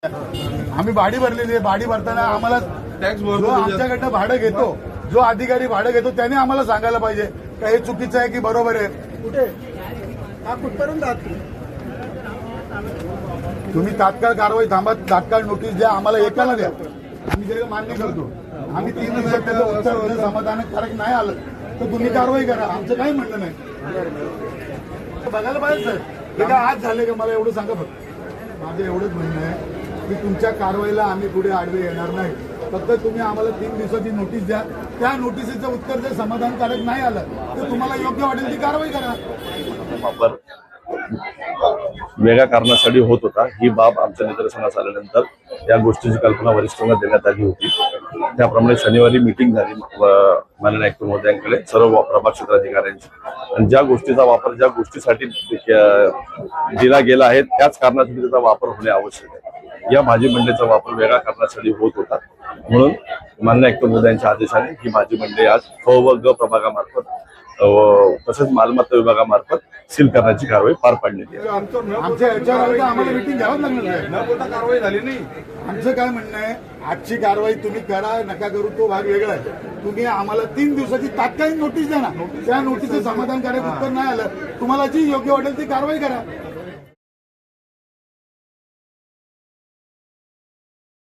आम्ही भाडी भरलेली आहे. भाडी भरताना आम्हाला टॅक्स भरतो, आमच्याकडनं भाडं घेतो, जो अधिकारी भाडं घेतो त्याने आम्हाला सांगायला पाहिजे का हे चुकीचं आहे की बरोबर आहे. कुठे हा कुठपर्यंत आहात तुम्ही तात्काळ कारवाई थांबा, तात्काळ नोटीस द्या, आम्हाला एकाला द्या, आम्ही त्याला मान्य करतो. आम्ही 3 दिवसात त्याचं उत्तर समाधानकारक नाही आलं तर तुम्ही कारवाई करा, आमचं काही म्हणणं नाही. बघायला पाहिजे सर, हे काय आज झाले का मला एवढं सांगा फक्त. माझं एवढंच म्हणणं आहे की तुमच्या कारवाईला आम्ही पुढे आडवे येणार नाही. फक्त तुम्ही आम्हाला 3 दिवसाची नोटीस द्या, त्या नोटिसीचं उत्तर जर समाधानकारक नाही आलं तर तुम्हाला योग्य वाटेल ती कारवाई करा. वापर वेगळ्या कारणासाठी होत होता ही बाब आमच्या निदर्शनास आल्यानंतर या गोष्टीची कल्पना वरिष्ठांना देण्यात आली होती. त्याप्रमाणे शनिवारी मीटिंग झाली माननीय आयुक्त महोदयांकडे सर्व प्रभाग क्षेत्र अधिकाऱ्यांची, आणि ज्या गोष्टीचा वापर ज्या गोष्टीसाठी दिला गेला आहे त्याच कारणासाठी त्याचा वापर होणे आवश्यक आहे. या भाजी मंडईचा वापर वेगळ्या कारणासाठी होत होता, म्हणून माननीय आयुक्त महोदयांच्या आदेशाने ही भाजी मंडई आज फ व ग प्रभागामार्फत तसेच मालमत्ता विभागामार्फत सील करण्याची कारवाई पार पाडण्यात येईल. आमच्या याच्यावर आम्हाला मिटिंग घ्यावं लागणार, कारवाई झाली नाही. आमचं काय म्हणणं आहे, आजची कारवाई तुम्ही करा नका करू तो भाग वेगळा आहे. तुम्ही आम्हाला 3 दिवसाची तात्काळ नोटीस द्या ना, त्या नोटीसचं समाधानकारक उत्तर नाही आलं तुम्हाला जी योग्य वाटेल ती कारवाई करा.